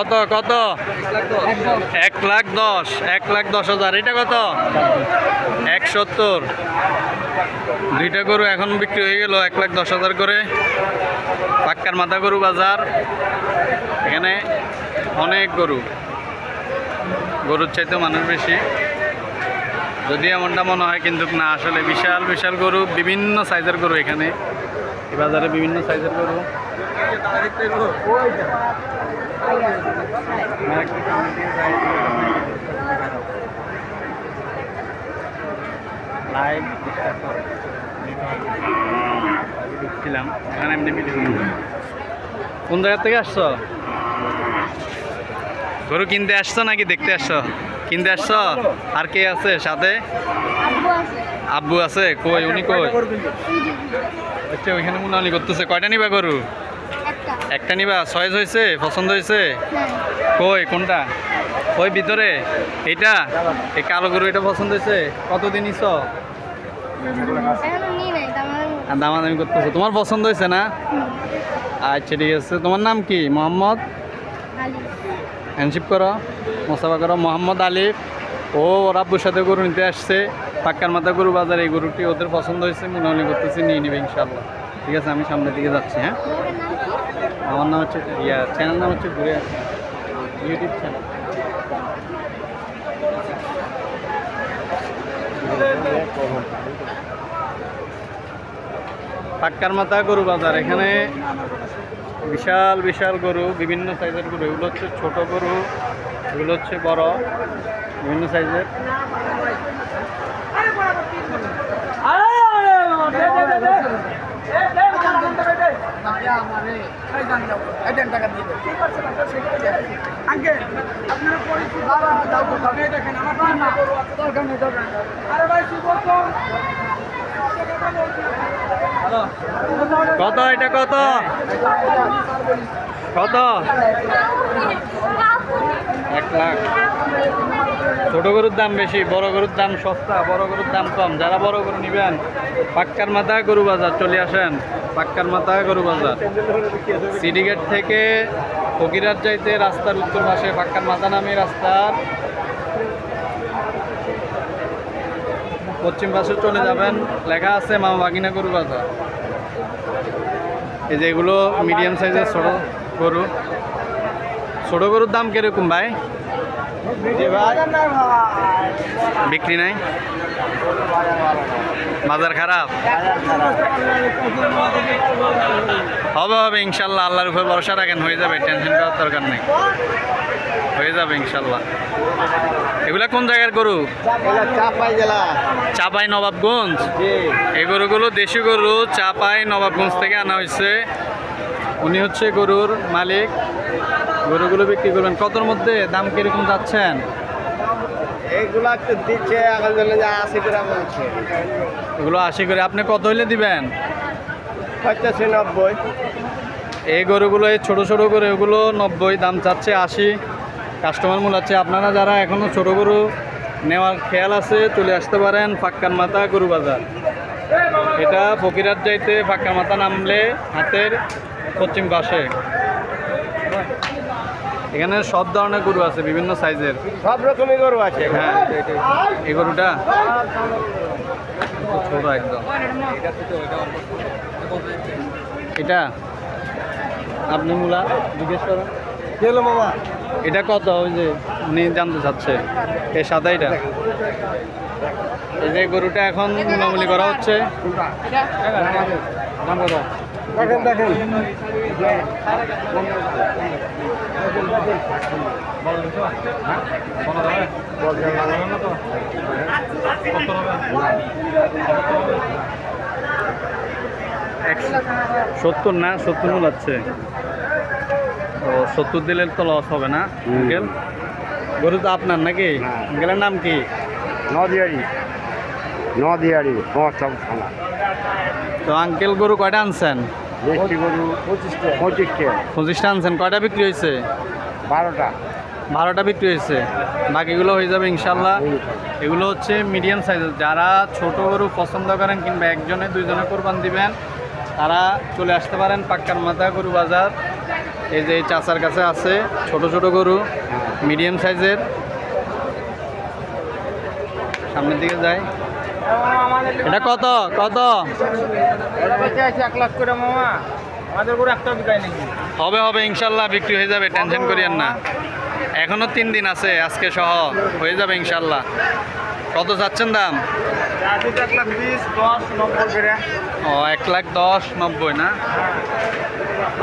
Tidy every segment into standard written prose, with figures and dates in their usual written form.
কত কত 1,10,000 1,10,000 এটা কত 170 দুইটা গরু এখন বিক্রি হয়ে গেল 1,10,000 করে পাক্কার মাথা গরু বাজার এখানে অনেক গরুর চাইতে মানুষ বেশি যদি এমনটা মনে হয় কিন্তু না আসলে বিশাল বিশাল গরু বিভিন্ন সাইজের গরু এখানে এই বাজারে বিভিন্ন সাইজের গরু লাইভ ছিলাম এখানে এমনি ভিডিও কোন জায়গা থেকে আসছো গরু কিনতে আসছো নাকি দেখতে আসছো কিনতে আসছো আর কে আছে সাথে আব্বু আছে কই উনি কই আচ্ছা ওইখানে মুনালি করতেছে কয়টা নিবা গরু একটা নিবা চয়েস হয়েছে পছন্দ হয়েছে কই কোনটা ওই ভিতরে এইটা এই কালো গরু এটা পছন্দ হয়েছে কতদিন নিছ দামাদামি করতেছো তোমার পছন্দ হয়েছে না আচ্ছা ঠিক আছে তোমার নাম কি মোহাম্মদ হ্যান্ডশিপ করো মোসাফা করো মোহাম্মদ আলিফ ও ওর আব্বুর সাথে গরু নিতে আসছে পাক্কার মাথা গরু বাজার এই গরুটি ওদের পছন্দ হয়েছে মনে করতেছে নিয়ে নেবে ইনশাল্লাহ ঠিক আছে আমি সামনের দিকে যাচ্ছি হ্যাঁ আমার নাম হচ্ছে চ্যানেল নাম হচ্ছে ঘুরে আসি ইউটিউব চ্যানেল পাক্কার মাথা গরু বাজার এখানে বিশাল বিশাল গরু বিভিন্ন সাইজের গরু এগুলো হচ্ছে ছোট গরু এগুলো হচ্ছে বড় বিভিন্ন সাইজের কত এটা কত কত 1 লাখ ছোট গরুর দাম বেশি বড় গরুর দাম সস্তা বড় গরুর দাম কম যারা বড় গরু নেবেন পাক্কার মাথা গরু বাজার চলে আসেন পাক্কার মাথা গরু বাজার সিডিগেট থেকে ফকিরার যাইতে রাস্তার উত্তর পাশে পাক্কার মাথা নামে রাস্তার পশ্চিম পাশে চলে যাবেন লেখা আছে মা বাগিনা গরু বাজার এই যে এগুলো মিডিয়াম সাইজের ছোট গরুর দাম কিরকম ভাই বিক্রি নাই বাজার খারাপ হবে ইনশাল্লাহ আল্লাহর উপর ভরসা রাখেন হয়ে যাবে টেনশন করার দরকার নেই হয়ে যাবে ইনশাল্লাহ এগুলা কোন জায়গার গরু চাপাই নবাবগঞ্জ এই গরুগুলো দেশি গরু চাপাই নবাবগঞ্জ থেকে আনা হয়েছে উনি হচ্ছে গরুর মালিক গরুগুলো বিক্রি করবেন কতর মধ্যে দাম কিরকম যাচ্ছেন এইগুলা দিচ্ছে 80 করে বলছে এগুলো 80 করে আপনি কত হইলে দিবেন 85-90 এই গরুগুলো এই ছোটো ছোটো করে এগুলো 90 দাম চাচ্ছে 80 কাস্টমার মূলাচ্ছে আপনারা যারা এখনও ছোটো গরু নেওয়ার খেয়াল আছে চলে আসতে পারেন পাক্কার মাথা গরু বাজার এটা ফকিরার যাইতে পাক্কার মাথা নামলে হাতের পশ্চিম পাশে এখানে সব ধরনের গরু আছে বিভিন্ন সাইজের সব রকমের গরু আছে হ্যাঁ এই গরুটা ছোট একদম এটা আপনি মূলা জিজ্ঞেস করেন গেলো মামা এটা কত ওই যে উনি জানতে চাচ্ছে এই সাদা এটা এই যে গরুটা এখন মূলামূলি করা হচ্ছে দাম কত দেখেন সত্তর না 70 মূলাচ্ছে তো 70 দিলে তো লস হবে না আঙ্কেল গরু তো আপনার নাকি আঙ্কেলের নাম কি নদিয়ারি তো আঙ্কেল গরু কয়টা আনছেন দেশি গরু 25টা আনছেন কয়টা বিক্রি হয়েছে 12টা বিক্রি হয়েছে বাকিগুলো হয়ে যাবে ইনশাল্লাহ এগুলো হচ্ছে মিডিয়াম সাইজের যারা ছোট গরু পছন্দ করেন কিংবা একজনে দুইজনে কোরবান দিবেন তারা চলে আসতে পারেন পাক্কার মাথা গরু বাজার এই যে এই চাচার কাছে আছে ছোট ছোট গরু মিডিয়াম সাইজের। সামনের দিকে যাই। এটা কত কত? 1 লাখ করে মামা, আমাদের গরু একটা বিকায় নাকি? হবে হবে ইনশাল্লাহ, বিক্রি হয়ে যাবে, টেনশন করিয়েন না। এখনো 3 দিন আছে, আজকে সহ হয়ে যাবে ইনশাল্লাহ। কত চাচ্ছেন দাম? 1,20,000, 10, 90 করে। ও 1,10,000, 90 না?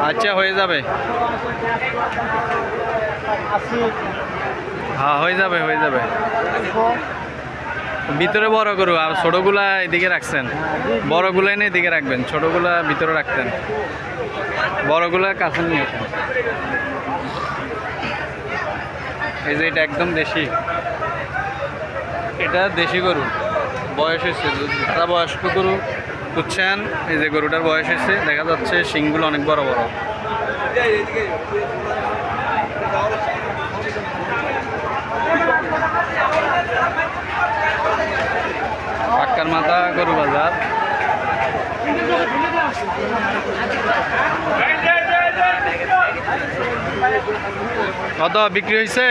আচ্ছা হয়ে যাবে। 80, হ্যাঁ হয়ে যাবে হয়ে যাবে। ভিতরে বড় গরু আর ছোটগুলা এদিকে রাখছেন, বড়গুলা এনে এদিকে রাখবেন, ছোটগুলা ভিতরে রাখতেন, বড়গুলা কাছে নিয়ে আসেন। এই যে এটা একদম দেশি, এটা দেশি গরু, বয়স হয়েছে, যারা বয়স্ক গরু বুঝছেন। এই যে গরুটার বয়স হয়েছে, দেখা যাচ্ছে শিংগুলো অনেক বড় বড়। পাক্কার মাথা গরু বাজার। কত বিক্রি হয়েছে?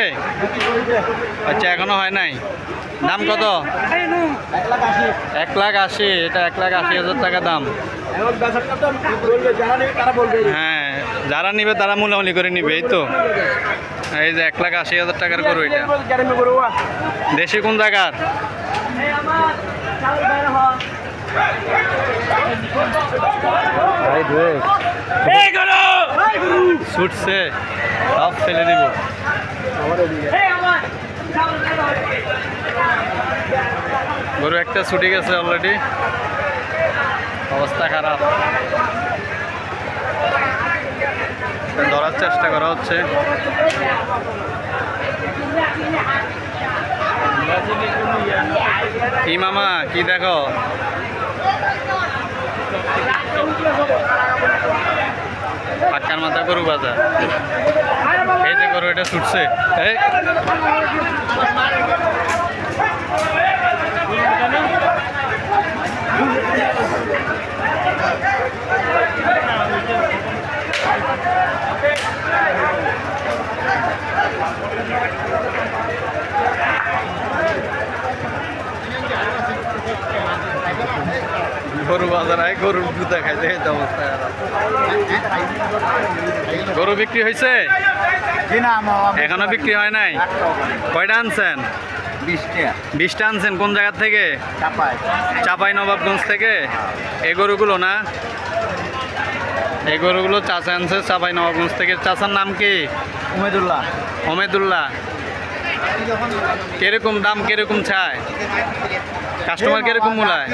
আচ্ছা এখনো হয় নাই। দাম কত? 1,80,000। এটা 1,80,000 টাকা দাম। হ্যাঁ যারা নিবে তারা মূল্যামূল্য করে নিবে, এই তো। এই যে 1,80,000 টাকার গরু এটা। দেশি কোন জায়গার? ছুটছে, সব ফেলে দিব। গরু একটা ছুটে গেছে অলরেডি, অবস্থা খারাপ। ধরার চেষ্টা করা হচ্ছে। কি মামা কি দেখো? পাক্কার মাথা গরু বাজার। এই যে গরু এটা ছুটছে। এই গরু বাজার আয়, গরুর জুতা খাইতে খাইতে অবস্থা খারাপ। গরু বিক্রি হয়েছে? এখনো বিক্রি হয় নাই। কয়টা আনছেন? 20টা আনছেন। কোন জায়গা থেকে? চাপাই নবাবগঞ্জ থেকে। এই গরুগুলো না? এই গরুগুলো চাচা আনছে চাপাই নবাবগঞ্জ থেকে। চাচার নাম কি? উমেদুল্লাহ। ওমেদুল্লাহ। কিরকম দাম, কিরকম চায় কাস্টমার, কিরকম মূলায়?